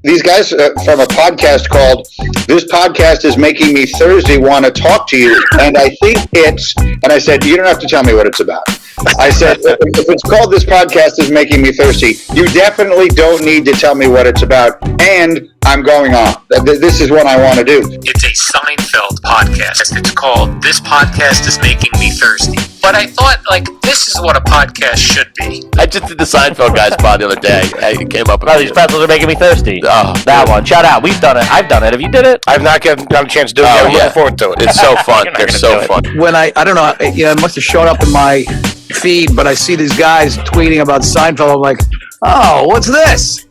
these guys from a podcast called "This Podcast Is Making Me Thirsty" want to talk to you, and I think and I said, you don't have to tell me what it's about. I said, if it's called "This Podcast Is Making Me Thirsty," you definitely don't need to tell me what it's about, and I'm going on. This is what I want to do. It's a Seinfeld podcast. It's called "This Podcast Is Making Me Thirsty." But I thought, this is what a podcast should be. I just did the Seinfeld guys pod the other day. I came up with these pretzels are making me thirsty. Oh, that one. Shout out. We've done it. I've done it. Have you did it? I've not gotten a chance to do it. I'm looking forward to it. It's so fun. They're so fun. When I don't know, it must have shown up in my feed, but I see these guys tweeting about Seinfeld. I'm like, oh, what's this?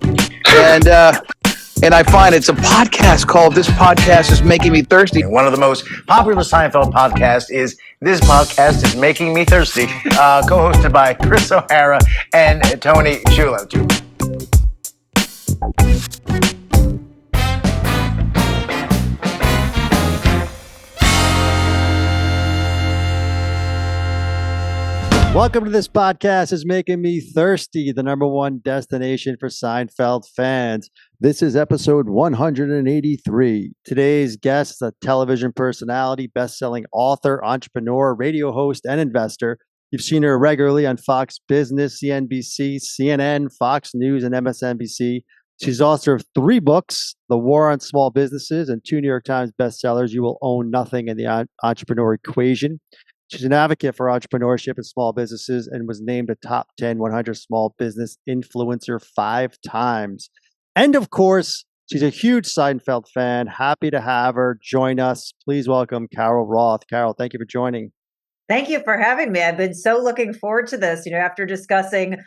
And I find it's a podcast called "This Podcast Is Making Me Thirsty." One of the most popular Seinfeld podcasts is "This Podcast Is Making Me Thirsty," co-hosted by Chris O'Hara and Tony Shulo. Welcome to This Podcast Is Making Me Thirsty, the number one destination for Seinfeld fans. This is episode 183. Today's guest is a television personality, best-selling author, entrepreneur, radio host, and investor. You've seen her regularly on Fox Business, CNBC, CNN, Fox News, and MSNBC. She's author of 3 books, The War on Small Businesses, and 2 New York Times bestsellers, You Will Own Nothing and The Entrepreneur Equation. She's an advocate for entrepreneurship and small businesses and was named a top 10 100 small business influencer 5 times. And of course, she's a huge Seinfeld fan. Happy to have her join us. Please welcome Carol Roth. Carol, thank you for joining. Thank you for having me. I've been so looking forward to this. After discussing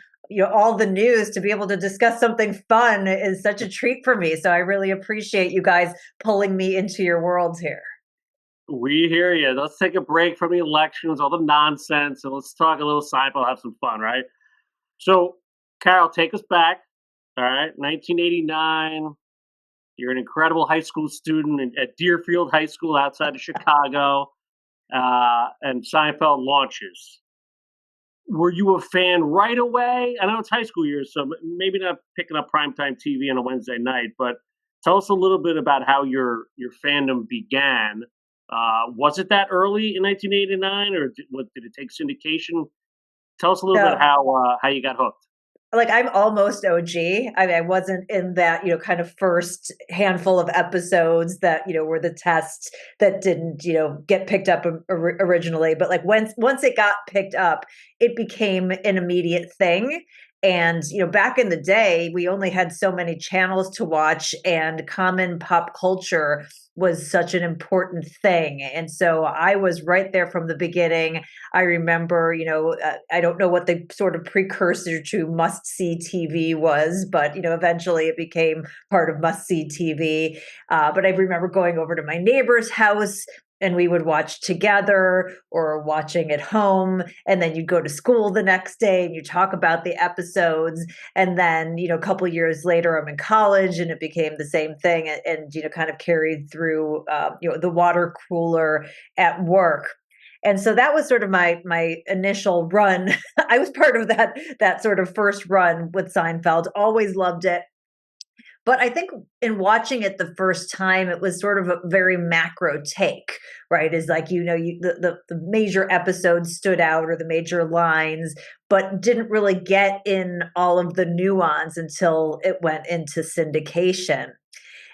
all the news, to be able to discuss something fun is such a treat for me. So I really appreciate you guys pulling me into your worlds here. We hear you. Let's take a break from the elections, all the nonsense, and let's talk a little Seinfeld, have some fun, right? So, Carol, take us back, all right? 1989, you're an incredible high school student at Deerfield High School outside of Chicago, and Seinfeld launches. Were you a fan right away? I know it's high school years, so maybe not picking up primetime TV on a Wednesday night, but tell us a little bit about how your fandom began. Was it that early in 1989, or did it take syndication? Tell us a little bit how you got hooked. I'm almost OG. I wasn't in that, kind of first handful of episodes that, were the tests that didn't, get picked up originally. But once it got picked up, it became an immediate thing. And, back in the day, we only had so many channels to watch, and common pop culture was such an important thing. And so I was right there from the beginning. I remember, I don't know what the sort of precursor to must-see TV was, but, eventually it became part of must-see TV. But I remember going over to my neighbor's house, and we would watch together or watching at home. And then you'd go to school the next day and you talk about the episodes. And then, a couple of years later, I'm in college and it became the same thing and kind of carried through, the water cooler at work. And so that was sort of my initial run. I was part of that sort of first run with Seinfeld, always loved it. But I think in watching it the first time, it was sort of a very macro take, right? Is the major episodes stood out or the major lines, but didn't really get in all of the nuance until it went into syndication.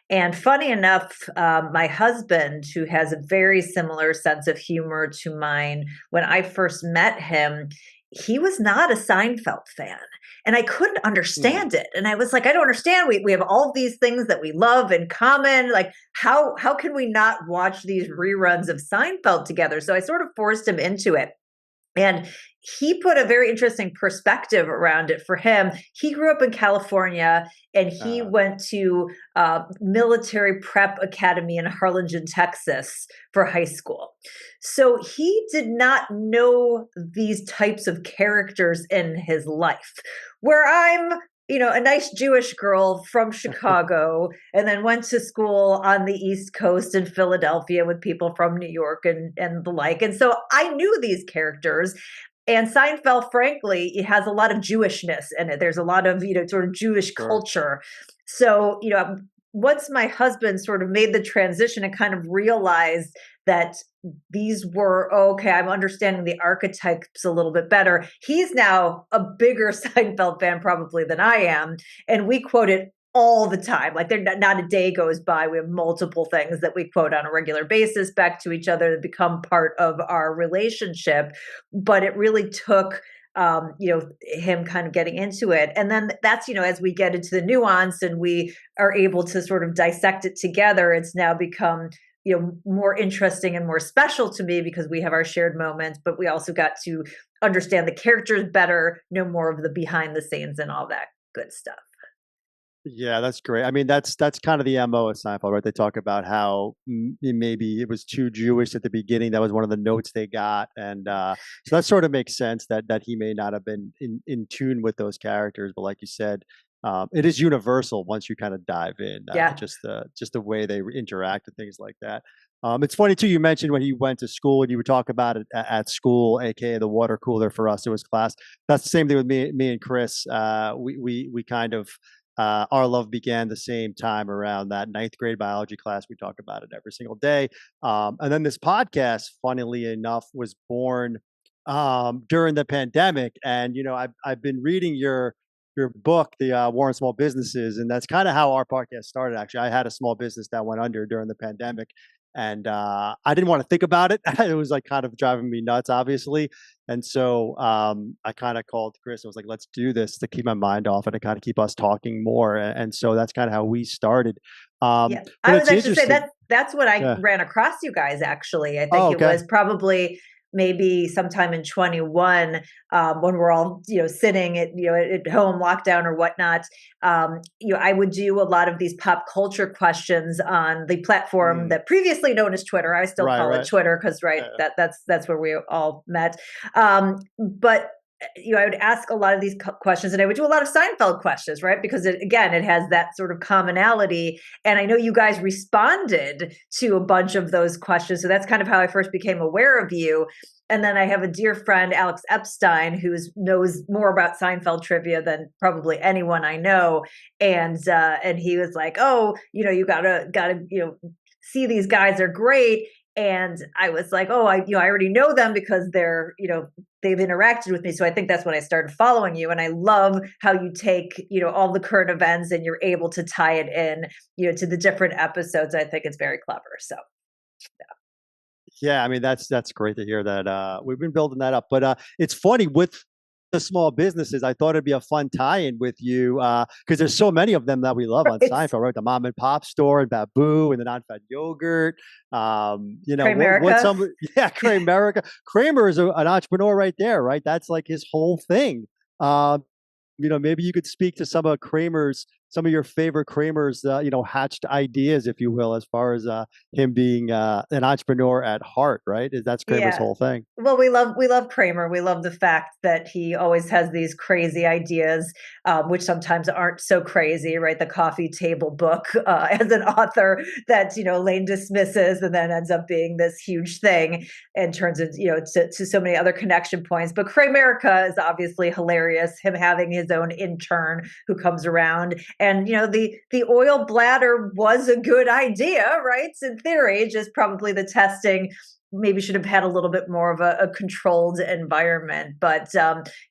And funny enough, my husband, who has a very similar sense of humor to mine, when I first met him, he was not a Seinfeld fan. And I couldn't understand it. And I was like, I don't understand. We have all these things that we love in common. How can we not watch these reruns of Seinfeld together? So I sort of forced him into it. And he put a very interesting perspective around it for him. He grew up in California and he went to military prep academy in Harlingen, Texas for high school. So he did not know these types of characters in his life. Where I'm a nice Jewish girl from Chicago and then went to school on the East Coast in Philadelphia with people from New York and the like. And so I knew these characters. And Seinfeld, frankly, it has a lot of Jewishness in it. There's a lot of, sort of Jewish culture. So, once my husband sort of made the transition and kind of realized that these were, okay, I'm understanding the archetypes a little bit better. He's now a bigger Seinfeld fan probably than I am. And we quote it all the time. Like not a day goes by. We have multiple things that we quote on a regular basis back to each other that become part of our relationship. But it really took him kind of getting into it. And then that's, as we get into the nuance and we are able to sort of dissect it together, it's now become, more interesting and more special to me because we have our shared moments, but we also got to understand the characters better, know more of the behind the scenes and all that good stuff. Yeah, that's great. I mean, that's kind of the MO of Seinfeld, right? They talk about how maybe it was too Jewish at the beginning. That was one of the notes they got, and so that sort of makes sense that he may not have been in tune with those characters. But like you said, it is universal once you kind of dive in. Just the way they interact and things like that. It's funny too. You mentioned when you went to school and you would talk about it at school, aka the water cooler for us. It was class. That's the same thing with me and Chris. We kind of. Our love began the same time around that ninth grade biology class. We talk about it every single day. And then this podcast, funnily enough, was born during the pandemic. And, I've been reading your book, the War on Small Businesses, and that's kind of how our podcast started. Actually, I had a small business that went under during the pandemic. And I didn't want to think about it. It was like kind of driving me nuts, obviously. And so I kind of called Chris. I was like, let's do this to keep my mind off and to kind of keep us talking more. And so that's kind of how we started. I was actually say that's what I ran across you guys, actually. I think it was probably maybe sometime in 21 when we're all sitting at home, lockdown or whatnot. I would do a lot of these pop culture questions on the platform that previously known as Twitter. I still call it Twitter because that's where we all met. But I would ask a lot of these questions, and I would do a lot of Seinfeld questions, right? Because it has that sort of commonality. And I know you guys responded to a bunch of those questions. So that's kind of how I first became aware of you. And then I have a dear friend, Alex Epstein, who knows more about Seinfeld trivia than probably anyone I know. And he was like, "Oh, you gotta see these guys are great." And I was like, "Oh, I already know them because they're they've interacted with me." So I think that's when I started following you. And I love how you take all the current events and you're able to tie it in to the different episodes. I think it's very clever. So yeah, I mean that's great to hear that. We've been building that up, but it's funny with the small businesses. I thought it'd be a fun tie-in with you because there's so many of them that we love on Seinfeld, right? The mom and pop store and Babu and the non-fat yogurt. Kramerica. Kramerica. Kramer is an entrepreneur right there, right? That's like his whole thing. Maybe you could speak to some of your favorite Kramer's, hatched ideas, if you will, as far as him being an entrepreneur at heart, right? That's Kramer's whole thing. Well, we love Kramer. We love the fact that he always has these crazy ideas, which sometimes aren't so crazy, right? The coffee table book as an author that Lane dismisses and then ends up being this huge thing and turns it to so many other connection points. But Kramerica is obviously hilarious. Him having his own intern who comes around. And, the oil bladder was a good idea, right? In theory, just probably the testing maybe should have had a little bit more of a controlled environment. But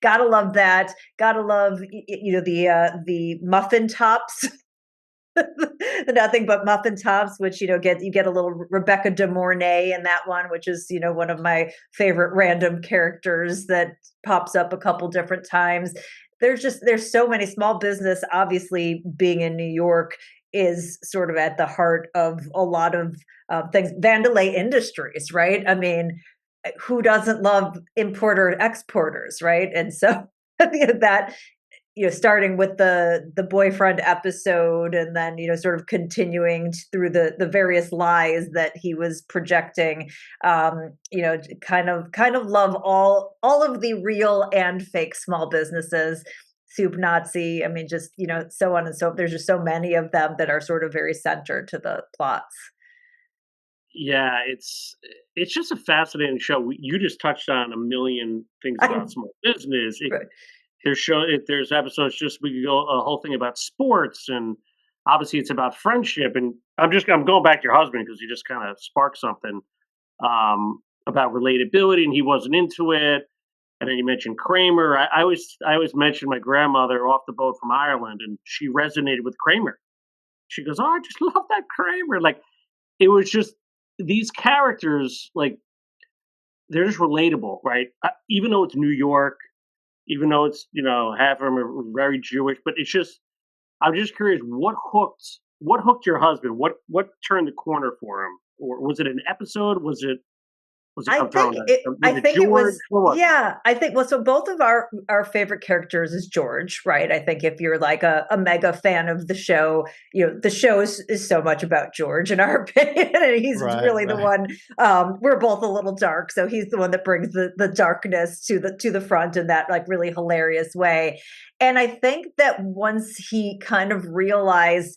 gotta love that. Gotta love, the muffin tops. Nothing but muffin tops, which you get a little Rebecca De Mornay in that one, which is one of my favorite random characters that pops up a couple different times. There's so many. Small business, obviously being in New York, is sort of at the heart of a lot of things. Vandelay Industries, right? I mean, who doesn't love importer exporters, right? And so that starting with the boyfriend episode and then sort of continuing through the various lies that he was projecting, kind of love all of the real and fake small businesses. Soup Nazi, I mean, just so on and so. There's just so many of them that are sort of very centered to the plots. Yeah, it's just a fascinating show. You just touched on a million things about small business. Right. There's episodes just we could go a whole thing about sports, and obviously it's about friendship. And I'm going back to your husband because you just kind of sparked something about relatability, and he wasn't into it. And then you mentioned Kramer. I always mention my grandmother off the boat from Ireland, and she resonated with Kramer. She goes, "Oh, I just love that Kramer." Like it was just these characters, like they're just relatable, right? Even though it's New York, even though it's half of them are very Jewish, but it's just I'm just curious what hooked your husband? What turned the corner for him? Or was it an episode? Was it I think it was, yeah, I think, well, so both of our favorite characters is George, right? I think if you're like a mega fan of the show, the show is so much about George in our opinion, and he's really the one, we're both a little dark. So he's the one that brings the darkness to the front in that like really hilarious way. And I think that once he kind of realized,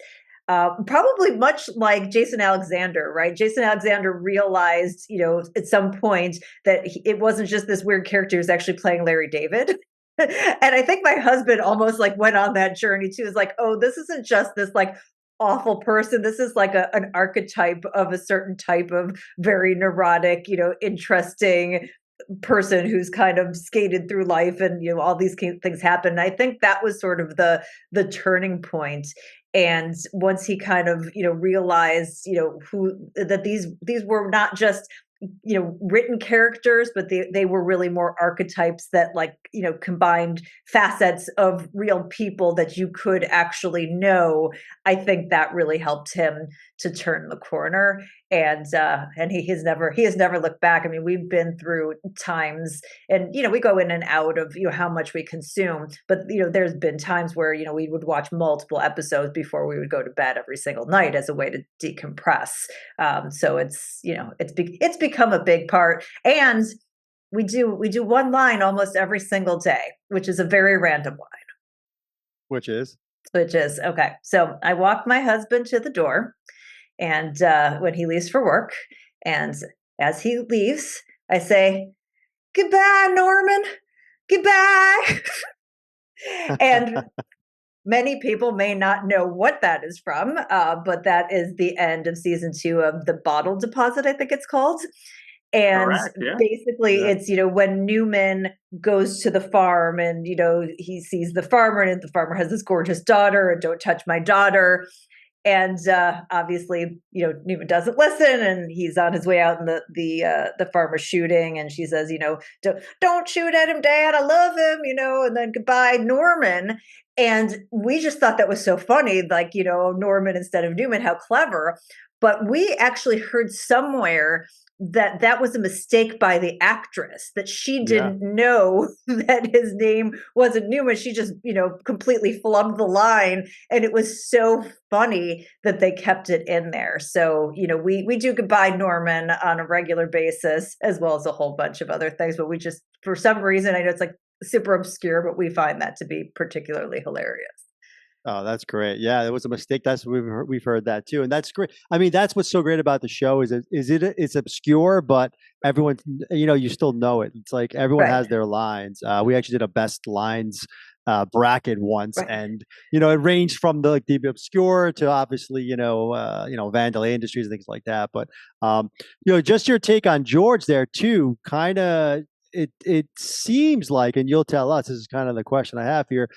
probably much like Jason Alexander, right? Jason Alexander realized, at some point that it wasn't just this weird character who's actually playing Larry David. And I think my husband almost like went on that journey too. Is like, oh, this isn't just this like awful person. This is like an archetype of a certain type of very neurotic, interesting person who's kind of skated through life, and all these things happen. And I think that was sort of the turning point. And once he kind of, realized, that these were not just, written characters, but they were really more archetypes that like, combined facets of real people that you could actually know. I think that really helped him to turn the corner. And he has never looked back. I mean, we've been through times, and we go in and out of how much we consume, but there's been times where we would watch multiple episodes before we would go to bed every single night as a way to decompress. So it's it's become a big part, and we do one line almost every single day, which is a very random line. Which is okay. So I walk my husband to the door. And when he leaves for work, and as he leaves, I say, "Goodbye, Norman. Goodbye." And many people may not know what that is from, but that is the end of season 2 of The Bottle Deposit, I think it's called. And basically it's, when Newman goes to the farm and, he sees the farmer, and the farmer has this gorgeous daughter, and don't touch my daughter. And obviously, Newman doesn't listen, and he's on his way out, and the farmer's shooting, and she says, don't shoot at him, Dad. I love him, and then goodbye, Norman. And we just thought that was so funny, like, Norman instead of Newman, how clever. But we actually heard somewhere that was a mistake by the actress, that she didn't know that his name wasn't Newman. She just, completely flubbed the line. And it was so funny that they kept it in there. So, we do Goodbye, Norman on a regular basis, as well as a whole bunch of other things. But we just, for some reason, I know it's like super obscure, but we find that to be particularly hilarious. Oh, that's great. Yeah, it was a mistake. We've heard that too. And that's great. I mean, that's what's so great about the show it's obscure, but everyone, you still know it. It's like everyone has their lines. We actually did a best lines bracket once, and it ranged from the obscure to obviously Vandal Industries and things like that. But just your take on George there too, kind of. It seems like, and you'll tell us, this is kind of the question I have here.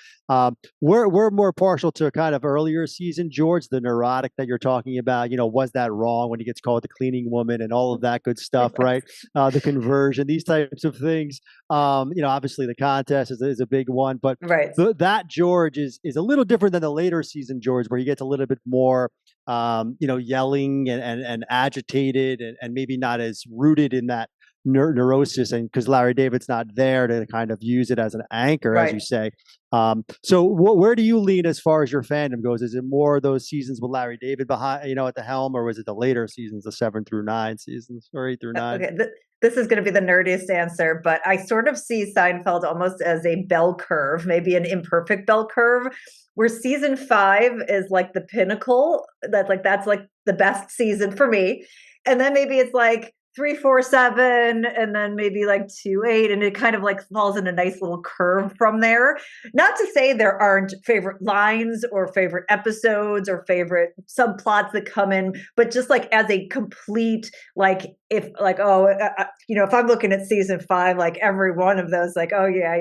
We're more partial to kind of earlier season George, the neurotic that you're talking about. Was that wrong when he gets called the cleaning woman and all of that good stuff, right? The conversion, these types of things. Obviously the contest is a big one, but that George is a little different than the later season George, where he gets a little bit more yelling and agitated, and maybe not as rooted in that neurosis, and because Larry David's not there to kind of use it as an anchor, as you say. So where do you lean as far as your fandom goes? Is it more those seasons with Larry David behind, at the helm, or was it the later seasons, the 7 through 9 seasons, or 8 through 9? Okay, this is going to be the nerdiest answer, but I sort of see Seinfeld almost as a bell curve, maybe an imperfect bell curve, where season 5 is like the pinnacle. That's like the best season for me. and then maybe it's like 3-4-7, and then maybe like 2-8, and it kind of like falls in a nice little curve from there. Not to say there aren't favorite lines or favorite episodes or favorite subplots that come in, but just like as a complete, like if like, if I'm looking at season 5, like every one of those, like, oh yeah,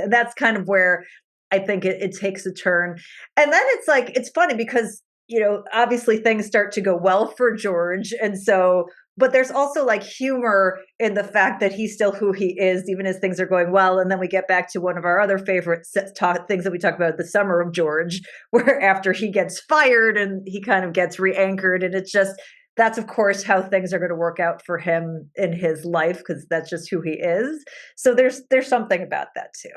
that's kind of where I think it takes a turn. And then it's like, it's funny because, obviously things start to go well for George. And so, but there's also like humor in the fact that he's still who he is, even as things are going well. And then we get back to one of our other favorite things that we talk about, the summer of George, where after he gets fired and he kind of gets re-anchored. And it's just, that's of course how things are going to work out for him in his life, because that's just who he is. So there's something about that too.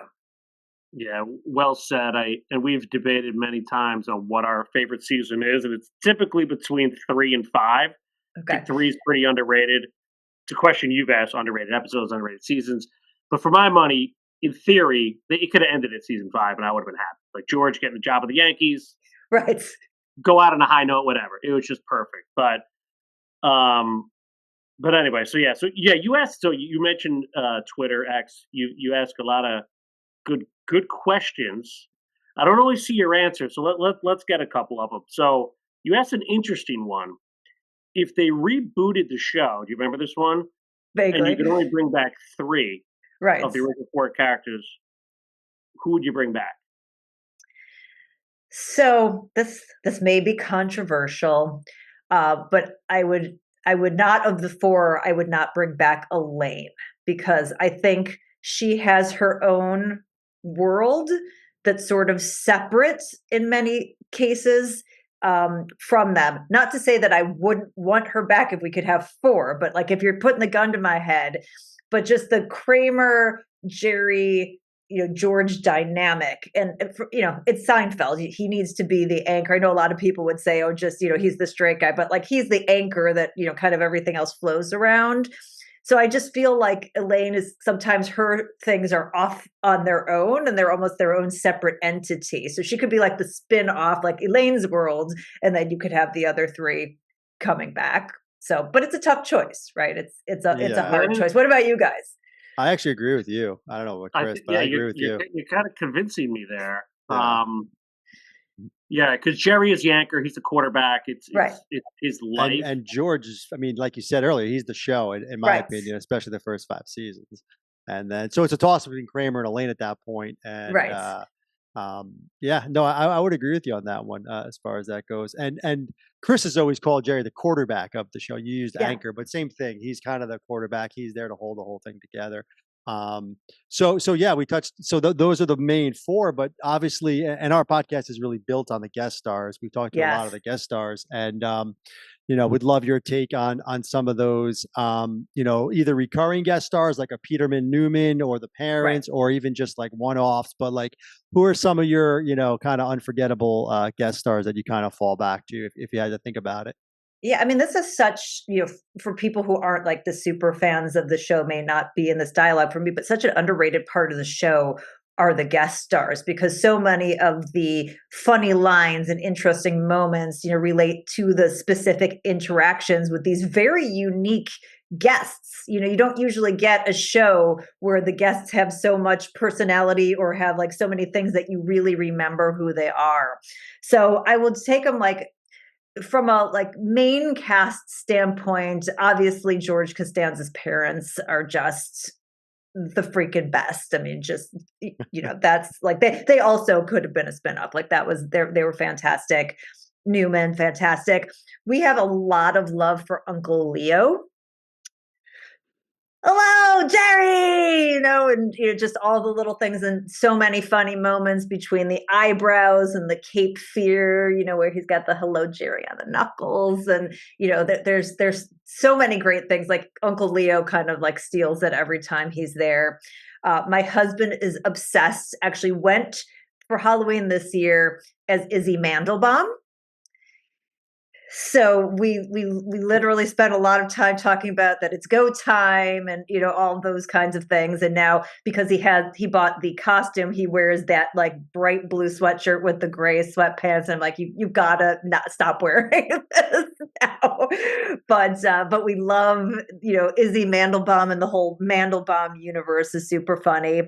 Yeah, well said. And we've debated many times on what our favorite season is, and it's typically between 3 and 5. Okay. I think 3 is pretty underrated. It's a question you've asked: underrated episodes, underrated seasons. But for my money, in theory, it could have ended at season 5, and I would have been happy. Like George getting the job with the Yankees, right? Go out on a high note, whatever. It was just perfect. But anyway, so you asked. So you mentioned Twitter X. You ask a lot of good questions. I don't really see your answer, so let's get a couple of them. So you asked an interesting one. If they rebooted the show, do you remember this one? Vaguely. And you could only bring back 3 right. of the original 4 characters, who would you bring back? So this may be controversial, but I would not, of the 4, I would not bring back Elaine, because I think she has her own world that's sort of separate in many cases from them. Not to say that I wouldn't want her back if we could have 4, but like if you're putting the gun to my head, but just the Kramer, Jerry, George dynamic. And, it's Seinfeld. He needs to be the anchor. I know a lot of people would say, he's the straight guy, but like he's the anchor that, kind of everything else flows around. So I just feel like Elaine is, sometimes her things are off on their own and they're almost their own separate entity. So she could be like the spin-off, like Elaine's world, and then you could have the other 3 coming back. So, but it's a tough choice, right? It's a hard choice. What about you guys? I actually agree with you. I don't know what Chris, but I agree with you. You're kind of convincing me there. Yeah, because Jerry is the anchor. He's the quarterback. It's his life. And George is, like you said earlier, he's the show, in my opinion, especially the first 5 seasons. And then, so it's a toss between Kramer and Elaine at that point. And, I would agree with you on that one as far as that goes. And Chris has always called Jerry the quarterback of the show. You used anchor, but same thing. He's kind of the quarterback. He's there to hold the whole thing together. We touched, those are the main 4, but obviously, and our podcast is really built on the guest stars. We talked to a lot of the guest stars, and, would love your take on some of those, either recurring guest stars like a Peterman Newman or the parents, or even just like one-offs, but like, who are some of your, kind of unforgettable, guest stars that you kind of fall back to if you had to think about it? Yeah, this is such, for people who aren't like the super fans of the show, may not be in this dialogue for me, but such an underrated part of the show are the guest stars, because so many of the funny lines and interesting moments, relate to the specific interactions with these very unique guests. You don't usually get a show where the guests have so much personality or have like so many things that you really remember who they are. So I would take them like, from a like main cast standpoint, obviously George Costanza's parents are just the freaking best. That's like they also could have been a spinoff. Like that was they were fantastic. Newman, fantastic. We have a lot of love for Uncle Leo. Hello, Jerry, and just all the little things, and so many funny moments between the eyebrows and the Cape Fear, where he's got the hello, Jerry on the knuckles. And, there's so many great things. Like Uncle Leo kind of like steals it every time he's there. My husband is obsessed, actually went for Halloween this year as Izzy Mandelbaum. So we literally spent a lot of time talking about that it's go time and, all those kinds of things. And now because he bought the costume, he wears that like bright blue sweatshirt with the gray sweatpants. And I'm like, you gotta not stop wearing this. now. But we love, Izzy Mandelbaum, and the whole Mandelbaum universe is super funny.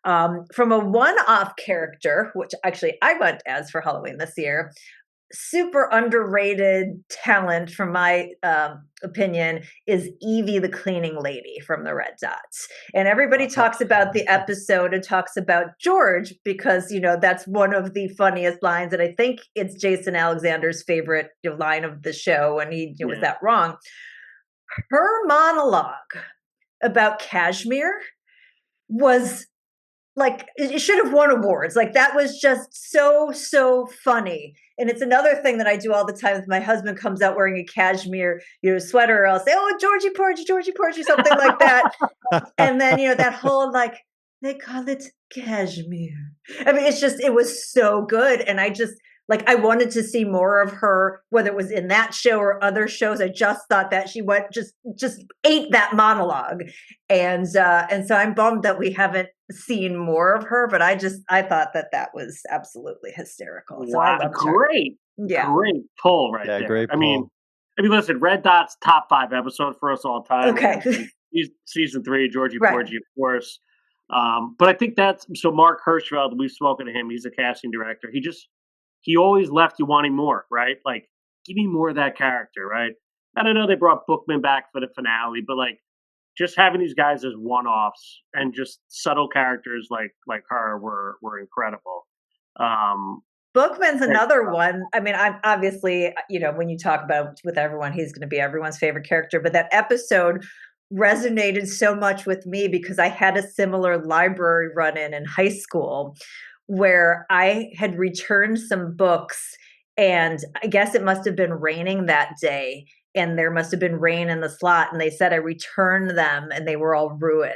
From a one-off character, which actually I went as for Halloween this year, super underrated talent, from my opinion, is Evie the cleaning lady from the Red Dots. And everybody talks about the episode and talks about George because, that's one of the funniest lines. And I think it's Jason Alexander's favorite line of the show. And he was that wrong. Her monologue about Kashmir was like, it should have won awards. Like, that was just so funny. And it's another thing that I do all the time. If my husband comes out wearing a cashmere, sweater, I'll say, "Oh, Georgie Porgy," something like that. And then, that whole, like, they call it cashmere. I mean, it was so good. And I just, I wanted to see more of her, whether it was in that show or other shows. I just thought that she went, just ate that monologue. And so I'm bummed that we haven't seen more of her, but I thought that was absolutely hysterical. So wow, great pull right there. Great pull. I mean, listen, Red Dot's top 5 episode for us all time. Okay. Season 3, Georgie Porgy, of course. But I think so Mark Hirschfeld, we've spoken to him. He's a casting director. He always left you wanting more, right? Like, give me more of that character, right? And I know they brought Bookman back for the finale, but just having these guys as one-offs and just subtle characters like her were incredible. Bookman's another one. I mean, I'm obviously, when you talk about with everyone, he's going to be everyone's favorite character. But that episode resonated so much with me because I had a similar library run-in high school where I had returned some books, and I guess it must have been raining that day, and there must have been rain in the slot, and they said I returned them and they were all ruined.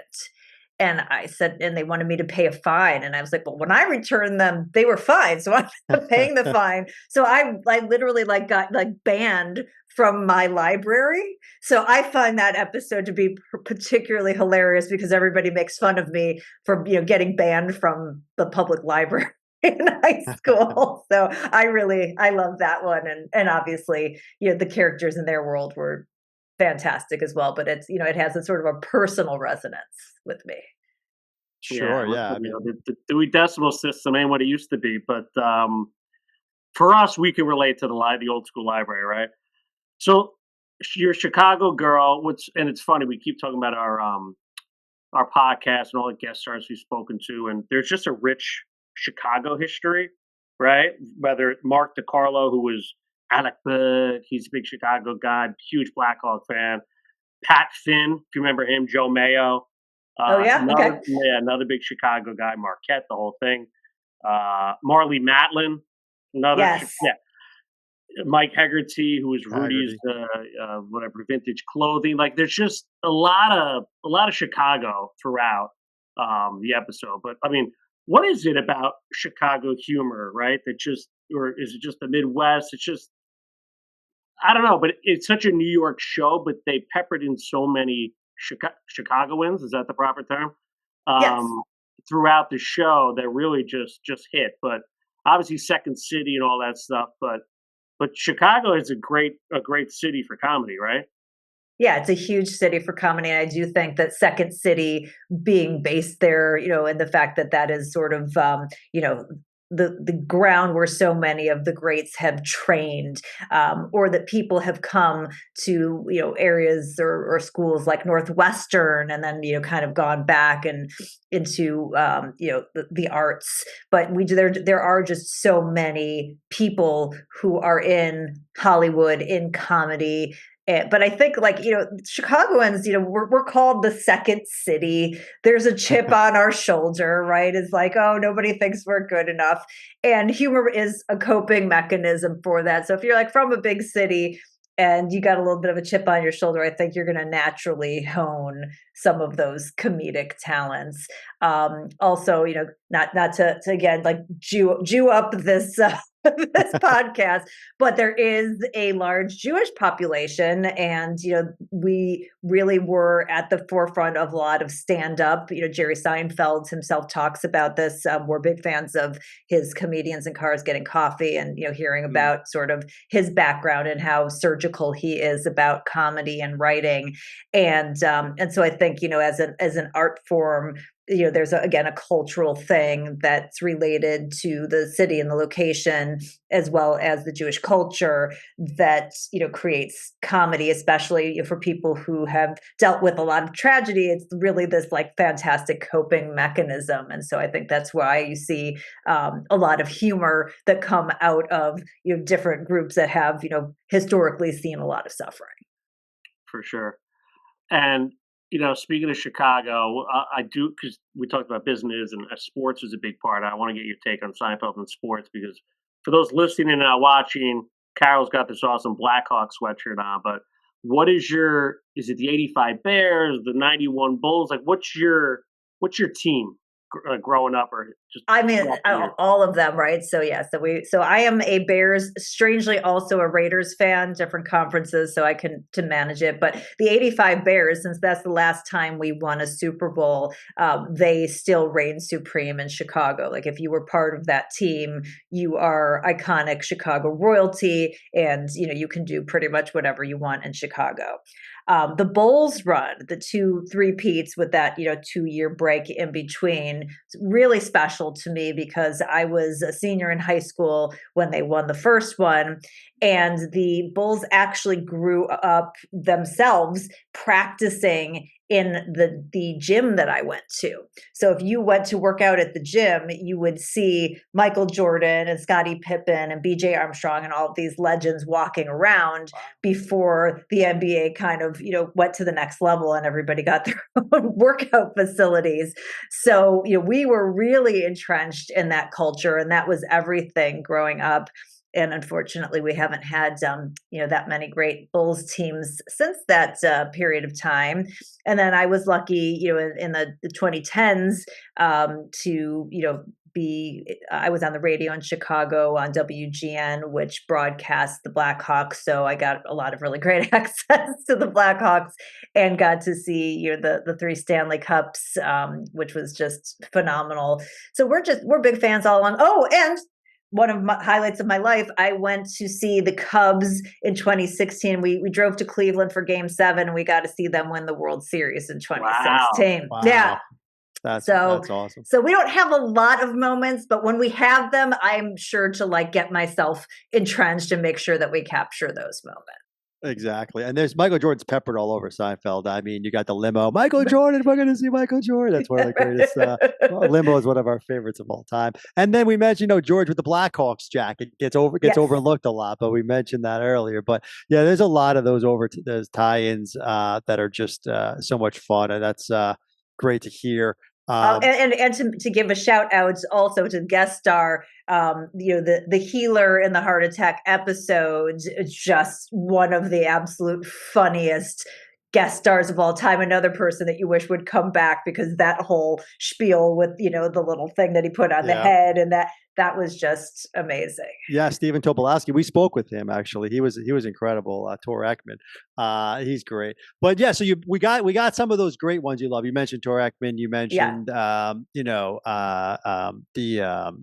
And I said, and they wanted me to pay a fine. And I was like, well, when I returned them, they were fine. So I'm not paying the fine. So I literally got banned from my library. So I find that episode to be particularly hilarious because everybody makes fun of me for, getting banned from the public library in high school. So I love that one. And obviously, the characters in their world were fantastic as well, but it's, it has a sort of a personal resonance with me. Sure. Yeah. The Dewey Decimal System ain't what it used to be, but for us, we can relate to the old school library, right? So you're a Chicago girl, and it's funny, we keep talking about our podcast and all the guest stars we've spoken to, and there's just a rich Chicago history, right? Whether Mark DiCarlo, who was Alec Bud, he's a big Chicago guy, huge Blackhawk fan. Pat Finn, if you remember him, Joe Mayo. Another big Chicago guy, Marquette, the whole thing. Marley Matlin, Mike Hegarty, who was Rudy's vintage clothing. Like, there's just a lot of Chicago throughout the episode. But I mean, what is it about Chicago humor, right? Or is it just the Midwest? It's just, I don't know, but it's such a New York show, but they peppered in so many Chicagoans, is that the proper term? Yes. Throughout the show that really just hit. But obviously Second City and all that stuff, but Chicago is a great city for comedy, right? Yeah, it's a huge city for comedy. And I do think that Second City being based there, and the fact that is sort of, the ground where so many of the greats have trained, or that people have come to, areas or schools like Northwestern, and then, kind of gone back and into, the arts. But there are just so many people who are in Hollywood, in comedy. But I think, Chicagoans, we're called the Second City. There's a chip on our shoulder, right? It's like, oh, nobody thinks we're good enough. And humor is a coping mechanism for that. So if you're from a big city and you got a little bit of a chip on your shoulder, I think you're going to naturally hone some of those comedic talents. Also, not to again, Jew up this this podcast, but there is a large Jewish population, and we really were at the forefront of a lot of stand-up. Jerry Seinfeld himself talks about this. We're big fans of his Comedians in Cars Getting Coffee, and hearing about sort of his background and how surgical he is about comedy and writing, and so I think as an art form, there's again a cultural thing that's related to the city and the location, as well as the Jewish culture, that creates comedy, especially for people who have dealt with a lot of tragedy. It's really this like fantastic coping mechanism, and so I think that's why you see a lot of humor that come out of different groups that have historically seen a lot of suffering. For sure. And speaking of Chicago, I do, because we talked about business and sports is a big part. I want to get your take on Seinfeld and sports, because for those listening and not watching, Carol's got this awesome Blackhawks sweatshirt on. But what is is it the 85 Bears, the 91 Bulls? Like, what's your team growing up, or just? I mean, all of them, right? So I am a Bears, strangely also a Raiders fan, different conferences, so I can to manage it. But the 85 Bears, since that's the last time we won a Super Bowl, they still reign supreme in Chicago. Like, if you were part of that team, you are iconic Chicago royalty, and you can do pretty much whatever you want in Chicago. The Bulls run, the 2-3-peats with that 2-year break in between, it's really special to me because I was a senior in high school when they won the first one, and the Bulls actually grew up themselves practicing in the gym that I went to. So if you went to work out at the gym, you would see Michael Jordan and Scottie Pippen and BJ Armstrong and all of these legends walking around before the NBA kind of, went to the next level and everybody got their own workout facilities. So, we were really entrenched in that culture, and that was everything growing up. And unfortunately, we haven't had, that many great Bulls teams since that period of time. And then I was lucky, in the 2010s to, I was on the radio in Chicago on WGN, which broadcasts the Blackhawks. So I got a lot of really great access to the Blackhawks and got to see, the 3 Stanley Cups, which was just phenomenal. So we're big fans all along. Oh, and one of my highlights of my life, I went to see the Cubs in 2016. We drove to Cleveland for Game 7, and we got to see them win the World Series in 2016. Wow. Yeah. That's awesome. So we don't have a lot of moments, but when we have them, I'm sure to get myself entrenched and make sure that we capture those moments. Exactly. And there's Michael Jordan's peppered all over Seinfeld. I mean, you got the limo. Michael Jordan, we're going to see Michael Jordan. That's one of the greatest. Limo is one of our favorites of all time. And then we mentioned, George with the Blackhawks jacket gets overlooked a lot, but we mentioned that earlier. But yeah, there's a lot of those those tie-ins that are just so much fun, and that's great to hear. And to give a shout out also to guest star, the healer in the heart attack episode is just one of the absolute funniest guest stars of all time. Another person that you wish would come back, because that whole spiel with the little thing that he put on the head, and that was just amazing. Yeah, Stephen Tobolowsky. We spoke with him actually. He was incredible. Tor Ekman, he's great. But yeah, so we got some of those great ones you love. You mentioned Tor Ekman. You mentioned the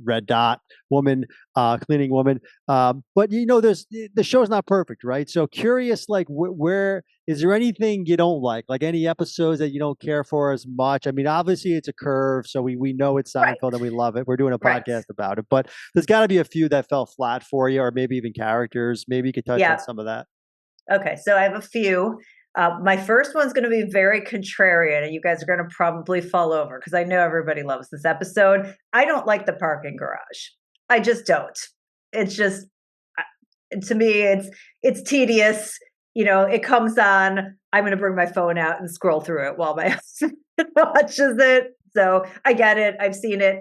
Red Dot woman, cleaning woman. But there's the show's not perfect, right? So curious, where is there anything you don't like any episodes that you don't care for as much? I mean, obviously it's a curve, so we know it's Seinfeld and we love it. We're doing a podcast about it. But there's got to be a few that fell flat for you, or maybe even characters. Maybe you could touch on some of that. Okay, so I have a few. My first one's going to be very contrarian, and you guys are going to probably fall over because I know everybody loves this episode. I don't like the parking garage. I just don't. It's just, to me, it's tedious. It comes on. I'm going to bring my phone out and scroll through it while my husband watches it. So I get it. I've seen it.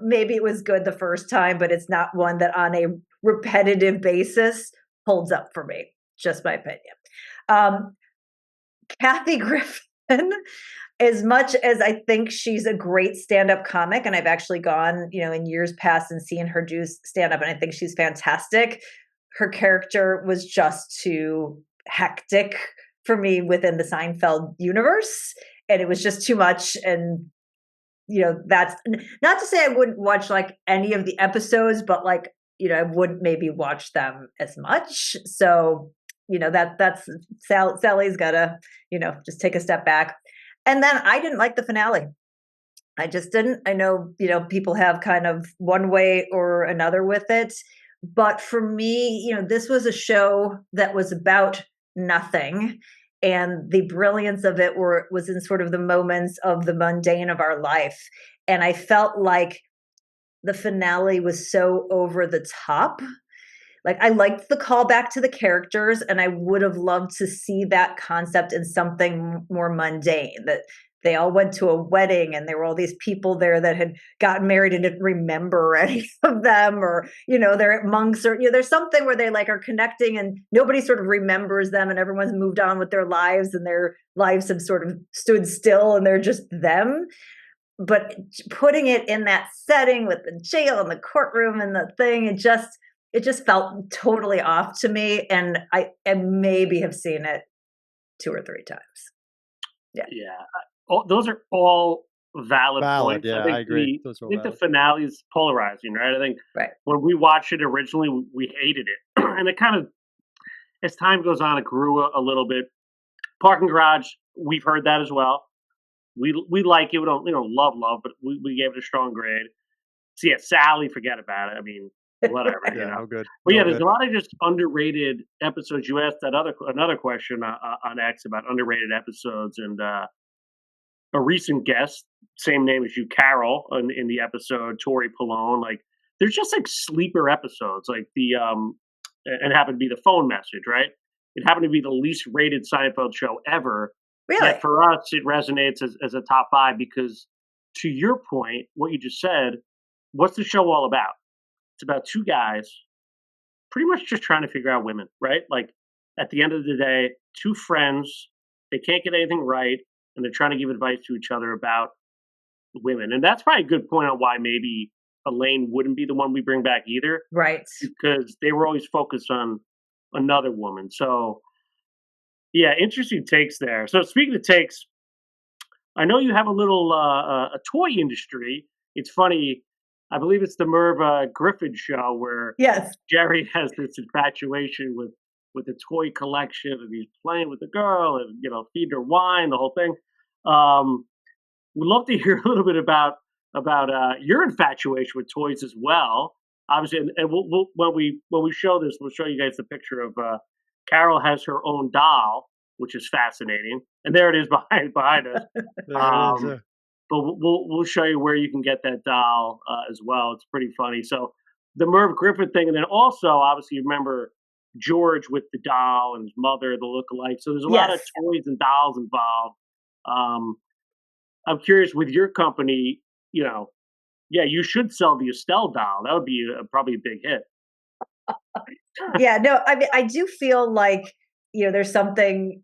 Maybe it was good the first time, but it's not one that on a repetitive basis holds up for me. Just my opinion. Kathy Griffin as much as I think she's a great stand-up comic, and I've actually gone, in years past and seen her do stand-up, and I think she's fantastic, her character was just too hectic for me within the Seinfeld universe, and it was just too much. And that's not to say I wouldn't watch like any of the episodes, but like, I wouldn't maybe watch them as much. So, that's Sally's gotta, just take a step back. And then I didn't like the finale. I just didn't. I know, people have kind of one way or another with it. But for me, this was a show that was about nothing. And the brilliance of it was in sort of the moments of the mundane of our life. And I felt like the finale was so over the top. Like, I liked the callback to the characters, and I would have loved to see that concept in something more mundane, that they all went to a wedding and there were all these people there that had gotten married and didn't remember any of them, or, they're monks, or, there's something where they like are connecting and nobody sort of remembers them and everyone's moved on with their lives and their lives have sort of stood still and they're just them. But putting it in that setting with the jail and the courtroom and the thing, it just felt totally off to me. And I maybe have seen it 2 or 3 times. Yeah. Those are all valid points. Yeah, I agree. I think the finale is polarizing, right? I think right. When we watched it originally, we hated it. And it kind of, as time goes on, it grew a little bit. Parking Garage, we've heard that as well. We like it. We don't love, but we gave it a strong grade. So yeah, Sally, forget about it. I mean, whatever. No good. But yeah, there's a lot of just underrated episodes. You asked that another question on X about underrated episodes, and a recent guest, same name as you, Carol, in the episode, Tori Pallone. Like, there's just like sleeper episodes, like the and happened to be the phone message, right? It happened to be the least rated Seinfeld show ever. Really? Yet for us, it resonates as a top 5 because, to your point, what you just said, what's the show all about? It's about 2 guys pretty much just trying to figure out women, right? Like, at the end of the day, 2 friends, they can't get anything right, and they're trying to give advice to each other about women. And that's probably a good point on why maybe Elaine wouldn't be the one we bring back either. Right. Because they were always focused on another woman. So, yeah, interesting takes there. So speaking of takes, I know you have a little a toy industry. It's funny. I believe it's the Merv Griffin show where yes, Jerry has this infatuation with the toy collection, and he's playing with the girl and feed her wine, the whole thing. We'd love to hear a little bit about your infatuation with toys as well. Obviously, and we'll when we show this, we'll show you guys the picture of Carol has her own doll, which is fascinating, and there it is behind us. But we'll show you where you can get that doll as well. It's pretty funny. So the Merv Griffin thing, and then also obviously you remember George with the doll and his mother, the lookalike. So there's a lot of toys and dolls involved. I'm curious with your company, you should sell the Estelle doll. That would be probably a big hit. Yeah, no, I mean, I do feel like, there's something,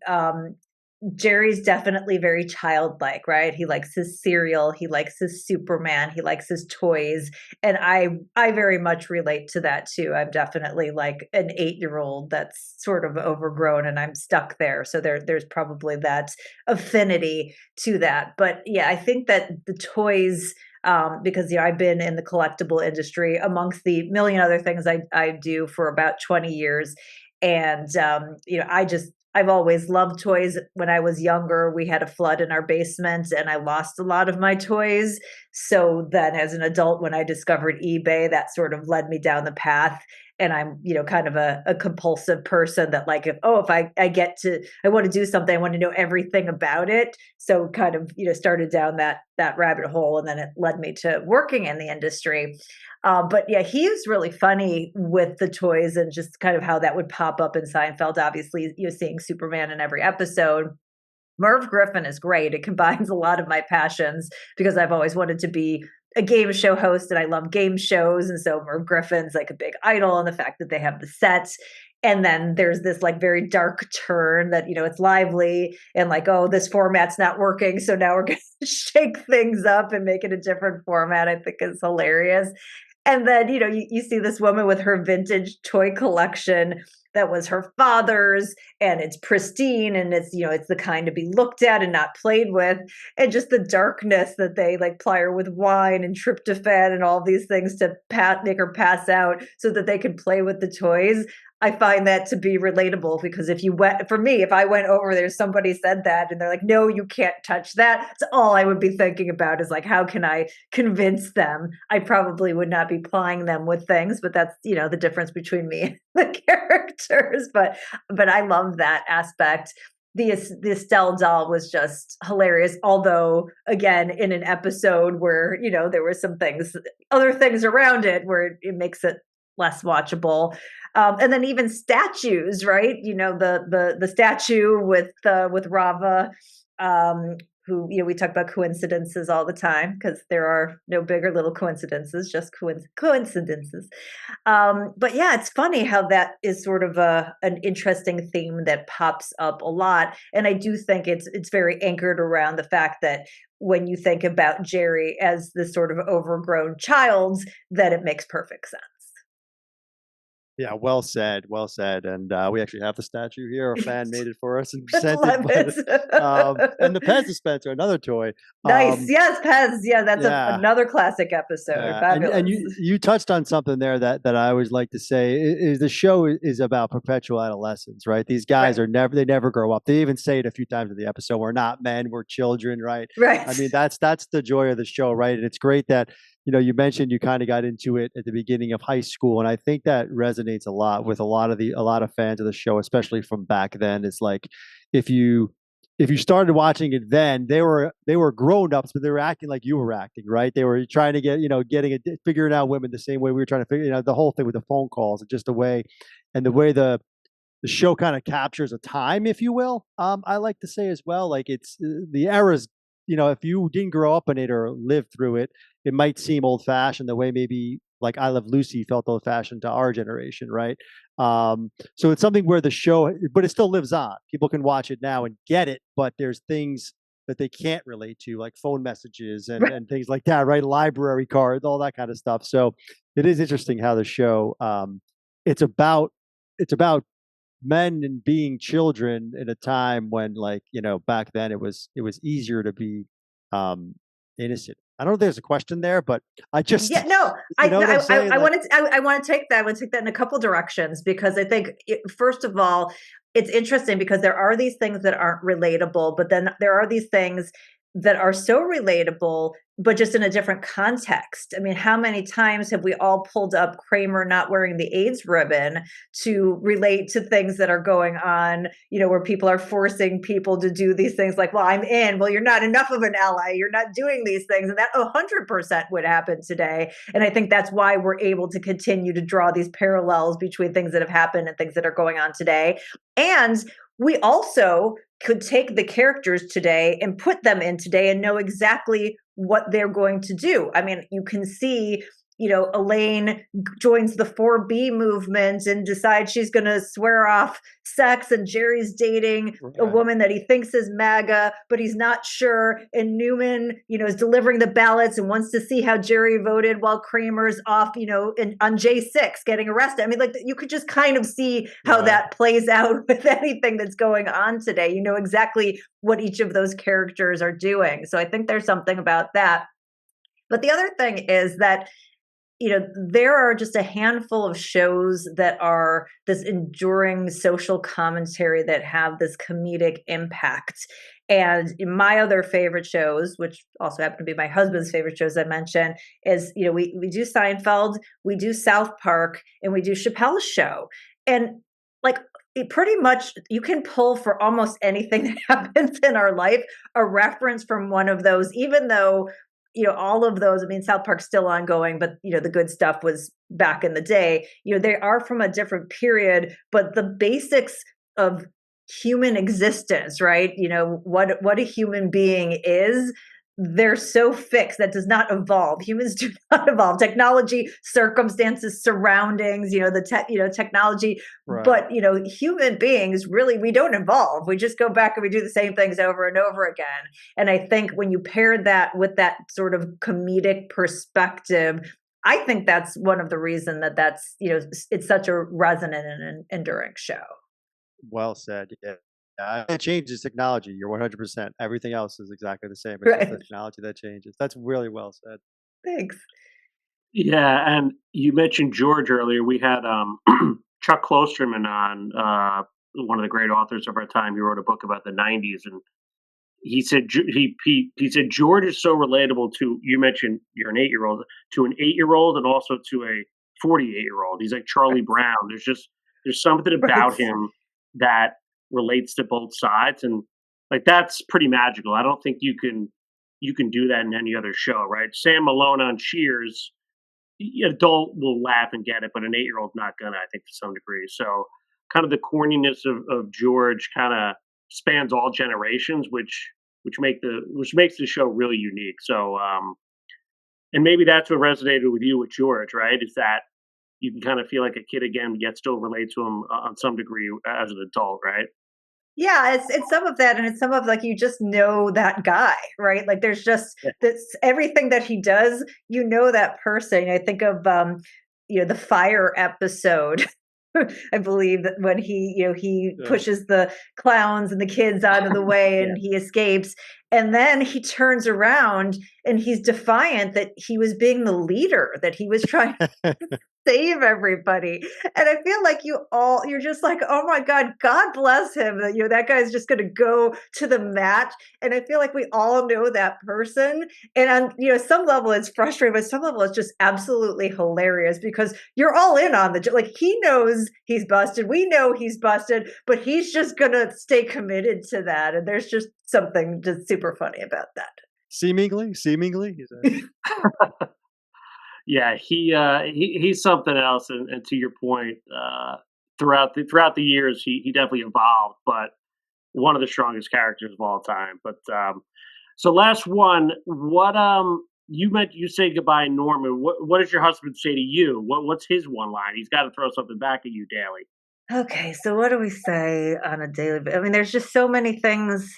Jerry's definitely very childlike, right? He likes his cereal. He likes his Superman. He likes his toys. And I very much relate to that too. I'm definitely like an 8-year-old that's sort of overgrown and I'm stuck there. So there's probably that affinity to that. But yeah, I think that the toys, because I've been in the collectible industry amongst the million other things I do for about 20 years. And, I've always loved toys. When I was younger, we had a flood in our basement and I lost a lot of my toys. So then as an adult, when I discovered eBay, that sort of led me down the path. And I'm, kind of a compulsive person that like, if I want to do something, I want to know everything about it. So kind of, started down that rabbit hole, and then it led me to working in the industry. But yeah, he is really funny with the toys and just kind of how that would pop up in Seinfeld. Obviously, you're seeing Superman in every episode. Merv Griffin is great. It combines a lot of my passions because I've always wanted to be a game show host and I love game shows. And so Merv Griffin's like a big idol, and the fact that they have the set. And then there's this like very dark turn that, it's lively and like, oh, this format's not working. So now we're going to shake things up and make it a different format. I think is hilarious. And then, you see this woman with her vintage toy collection that was her father's, and it's pristine, and it's the kind to be looked at and not played with. And just the darkness that they like ply her with wine and tryptophan and all these things to make her pass out so that they could play with the toys. I find that to be relatable, because if I went over there, somebody said that and they're like, no, you can't touch that. That's all I would be thinking about is like, how can I convince them? I probably would not be plying them with things, but that's, the difference between me and the characters. But I love that aspect. The Estelle doll was just hilarious. Although, again, in an episode where, there were some other things around it where it makes it less watchable. And then even statues, right? The statue with Rava, who, we talk about coincidences all the time because there are no big or little coincidences, just coincidences. But yeah, it's funny how that is sort of an interesting theme that pops up a lot. And I do think it's very anchored around the fact that when you think about Jerry as this sort of overgrown child, that it makes perfect sense. Yeah, well said, well said. And we actually have the statue here. A fan made it for us and sent it. And the Pez dispenser, another toy. Nice, yes, Pez. Yeah, that's another classic episode. Fabulous. And you touched on something there that I always like to say is the show is about perpetual adolescence, right? These guys they never grow up. They even say it a few times in the episode. We're not men, we're children, right? Right. I mean, that's the joy of the show, right? And it's great that you mentioned you kind of got into it at the beginning of high school, and I think that resonates a lot with a lot of fans of the show, especially from back then. It's like if you started watching it then, they were grown ups, but they were acting like you were acting, right? They were trying to figuring out women the same way we were trying to figure, the whole thing with the phone calls, and just the way the show kind of captures a time, if you will. I like to say as well, like it's the eras. If you didn't grow up in it or live through it, it might seem old fashioned the way maybe like I Love Lucy felt old fashioned to our generation, right? So it's something where the show, but it still lives on. People can watch it now and get it, but there's things that they can't relate to, like phone messages and things like that, right? Library cards, all that kind of stuff. So it is interesting how the show, it's about men and being children in a time when, like, back then it was easier to be innocent. I don't know if there's a question there, but I just I want to take that. I want to take that in a couple directions, because I think first of all, it's interesting because there are these things that aren't relatable, but then there are these things that are so relatable, but just in a different context. I mean, how many times have we all pulled up Kramer not wearing the AIDS ribbon to relate to things that are going on, where people are forcing people to do these things like, well, I'm in, well, you're not enough of an ally, you're not doing these things. And that 100% would happen today. And I think that's why we're able to continue to draw these parallels between things that have happened and things that are going on today. And we also could take the characters today and put them in today and know exactly what they're going to do. I mean, you can see, Elaine joins the 4B movement and decides she's going to swear off sex, and Jerry's dating a woman that he thinks is MAGA, but he's not sure. And Newman, is delivering the ballots and wants to see how Jerry voted while Kramer's off, on J6 getting arrested. I mean, like, you could just kind of see how that plays out with anything that's going on today. You know exactly what each of those characters are doing. So I think there's something about that. But the other thing is that there are just a handful of shows that are this enduring social commentary that have this comedic impact. And my other favorite shows, which also happen to be my husband's favorite shows I mentioned, is, we do Seinfeld, we do South Park, and we do Chappelle's Show. And like, pretty much you can pull for almost anything that happens in our life a reference from one of those, even though all of those, I mean, South Park's still ongoing, but, the good stuff was back in the day. They are from a different period, but the basics of human existence, right? What a human being is, they're so fixed. That does not evolve. Humans do not evolve. Technology, circumstances, surroundings, technology. Right. But, human beings, really, we don't evolve. We just go back and we do the same things over and over again. And I think when you pair that with that sort of comedic perspective, I think that's one of the reasons that's, it's such a resonant and enduring show. Well said. Yeah. It changes technology. You're 100%. Everything else is exactly the same. It's just the technology that changes. That's really well said. Thanks. Yeah, and you mentioned George earlier. We had Chuck Klosterman on, one of the great authors of our time. He wrote a book about the '90s, and he said he said George is so relatable to. You mentioned you're an 8-year-old, to an 8-year-old, and also to a 48-year-old. He's like Charlie Brown. There's something about him that relates to both sides, and like that's pretty magical. I don't think you can do that in any other show, right? Sam Malone on Cheers, adult will laugh and get it, but an 8-year-old not gonna, I think, to some degree. So kind of the corniness of George kind of spans all generations, which makes the show really unique. So and maybe that's what resonated with you with George, right? Is that you can kind of feel like a kid again, yet still relate to him on some degree as an adult, right? Yeah, it's some of that, and it's some of like you just know that guy, right? Like there's just this everything that he does, that person. I think of the fire episode. I believe that when he pushes the clowns and the kids out of the way and he escapes, and then he turns around and he's defiant that he was being the leader, that he was trying to save everybody. And I feel like you're just like, oh my God, God bless him. That that guy's just going to go to the match. And I feel like we all know that person. And on some level it's frustrating, but some level it's just absolutely hilarious because you're all in on like he knows he's busted. We know he's busted, but he's just going to stay committed to that. And there's just something just super funny about that. Seemingly. Yeah, he's something else, and to your point, throughout the years, he definitely evolved, but one of the strongest characters of all time. But so last one, what you say goodbye, Norman. What does your husband say to you? What's his one line? He's got to throw something back at you daily. Okay, so what do we say on a daily? I mean, there's just so many things.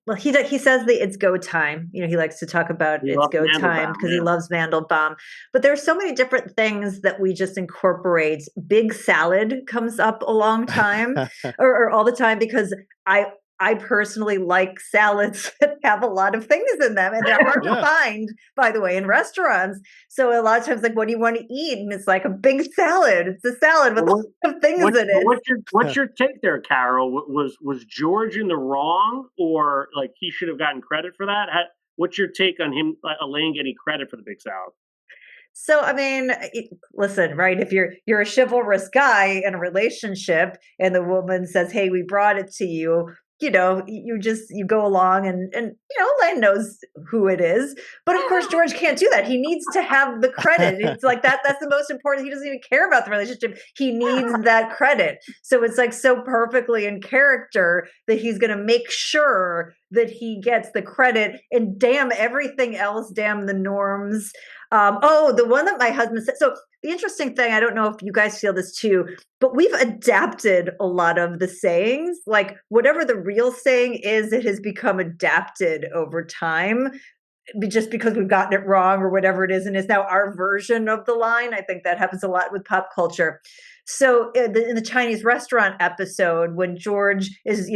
Well, he says it's go time. He likes to talk about it's go time because he loves Mandelbaum. But there's so many different things that we just incorporate. Big salad comes up a long time or all the time because I personally like salads that have a lot of things in them, and they're hard to find, by the way, in restaurants. So a lot of times, like, what do you want to eat? And it's like a big salad. It's a salad with lots of things in it. What's your take there, Carol? Was George in the wrong, or like he should have gotten credit for that? What's your take on him, Elaine, getting credit for the big salad? So, I mean, listen, right? If you're a chivalrous guy in a relationship, and the woman says, "Hey, we brought it to you," you go along and Len knows who it is. But of course, George can't do that. He needs to have the credit. It's like that's the most important. He doesn't even care about the relationship. He needs that credit. So it's like so perfectly in character that he's going to make sure that he gets the credit, and damn everything else, damn the norms. The one that my husband said. So the interesting thing, I don't know if you guys feel this too, but we've adapted a lot of the sayings. Like whatever the real saying is, it has become adapted over time just because we've gotten it wrong or whatever it is. And it's now our version of the line. I think that happens a lot with pop culture. So in the Chinese restaurant episode, when George is,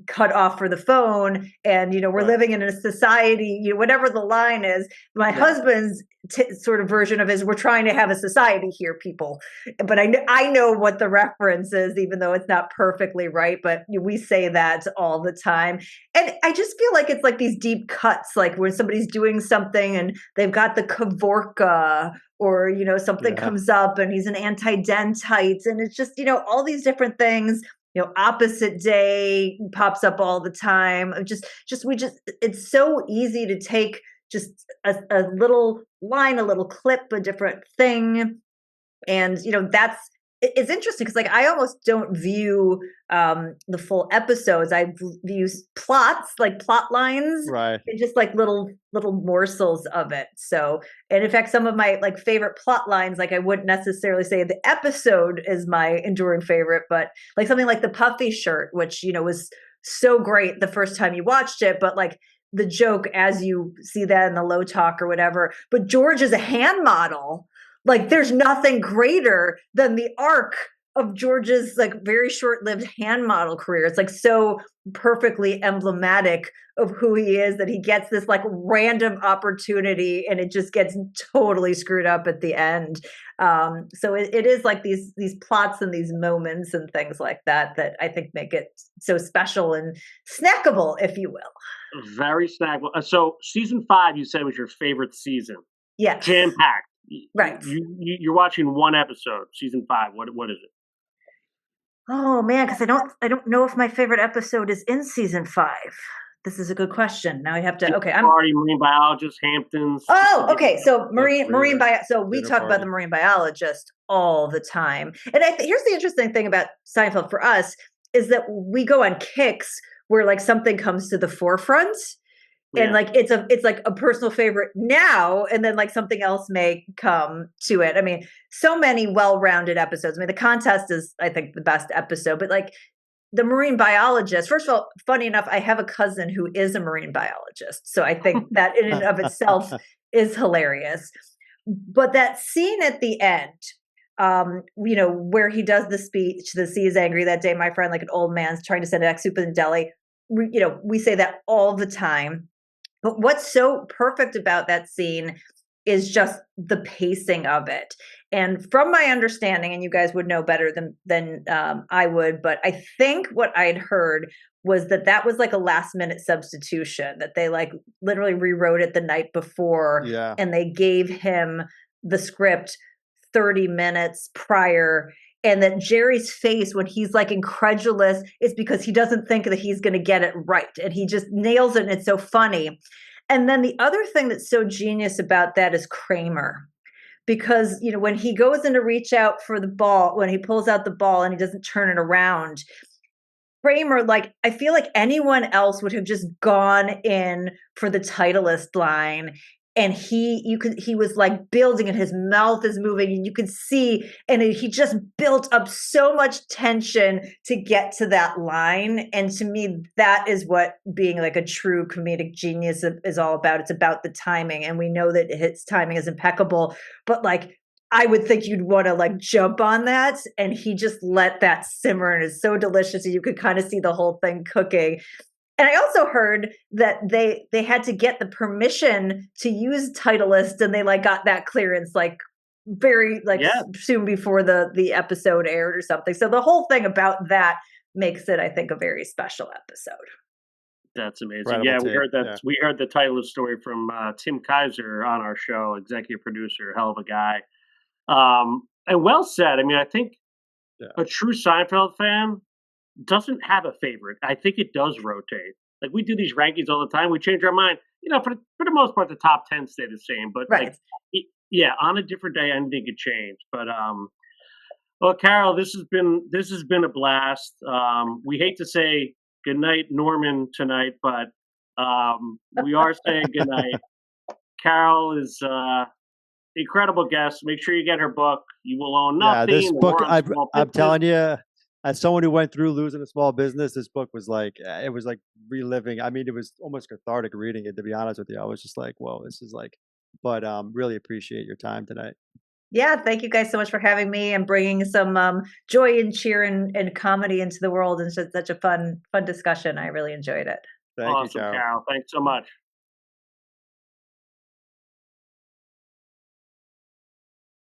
cut off for the phone and, we're living in a society, whatever the line is, my husband's sort of version of it is we're trying to have a society here, people. But I know what the reference is, even though it's not perfectly right. But we say that all the time. And I just feel like it's like these deep cuts, like when somebody's doing something and they've got the Kavorka or, something comes up and he's an anti-dentite. And it's just, all these different things, opposite day pops up all the time. It's so easy to take just a little line, a little clip, a different thing. And, that's it's interesting because like I almost don't view the full episodes. I view plots, like plot lines, Right. and just like little morsels of it. So, and in fact, some of my like favorite plot lines, like I wouldn't necessarily say the episode is my enduring favorite, but like something like the puffy shirt, which was so great the first time you watched it, but like the joke as you see that in the low talk or whatever. But George is a hand model. Like there's nothing greater than the arc of George's like very short-lived hand model career. It's like so perfectly emblematic of who he is that he gets this like random opportunity and it just gets totally screwed up at the end. So it is like these plots and these moments and things like that I think make it so special and snackable, if you will. Very snackable. So season 5, you said was your favorite season. Yeah, Jam-packed. Right. You're watching one episode, season 5. What is it? Oh man, because I don't know if my favorite episode is in season 5. This is a good question. Now I have to. Okay, I'm already marine biologist, Hamptons. Oh, okay. So marine bio. So we Dinner talk about party. the marine biologist all the time. And here's the interesting thing about Seinfeld for us is that we go on kicks where like something comes to the forefront. And like it's like a personal favorite now, and then like something else may come to it. I mean, so many well-rounded episodes. I mean, the contest is, I think, the best episode, but like the marine biologist. First of all, funny enough, I have a cousin who is a marine biologist, so I think that in and of itself is hilarious. But that scene at the end, where he does the speech, "The sea is angry that day, my friend," like an old man's trying to send egg soup in deli. We say that all the time. But what's so perfect about that scene is just the pacing of it. And from my understanding, and you guys would know better than I would, but I think what I'd heard was that was like a last minute substitution, that they like literally rewrote it the night before, and they gave him the script 30 minutes prior. And that Jerry's face when he's like incredulous is because he doesn't think that he's going to get it right. And he just nails it. And it's so funny. And then the other thing that's so genius about that is Kramer. Because, when he goes in to reach out for the ball, when he pulls out the ball and he doesn't turn it around, Kramer, like, I feel like anyone else would have just gone in for the Titleist line. And he was like building and his mouth is moving and you could see, and he just built up so much tension to get to that line. And to me, that is what being like a true comedic genius is all about. It's about the timing. And we know that his timing is impeccable, but like, I would think you'd want to like jump on that. And he just let that simmer and it's so delicious. And you could kind of see the whole thing cooking. And I also heard that they had to get the permission to use Titleist, and they like got that clearance like very like soon before the episode aired or something. So the whole thing about that makes it, I think, a very special episode. That's amazing. Incredible We take. heard that. We heard the Titleist story from Tim Kaiser on our show, executive producer, hell of a guy. And well said. I mean, I think a true Seinfeld fan doesn't have a favorite. I think it does rotate. Like we do these rankings all the time. We change our mind. For the most part, the top 10 stay the same. But like, on a different day, anything could change. But well, Carol, this has been a blast. We hate to say goodnight, Norman, tonight, but we are saying goodnight. Carol is incredible guest. Make sure you get her book. You will own nothing. Yeah, this book, I'm telling you, as someone who went through losing a small business, this book was like, it was like reliving. I mean, it was almost cathartic reading it, to be honest with you. I was just like, whoa, this is like, but really appreciate your time tonight. Yeah, thank you guys so much for having me and bringing some joy and cheer and comedy into the world. And such a fun discussion. I really enjoyed it. Thank you, Carol. Thanks so much.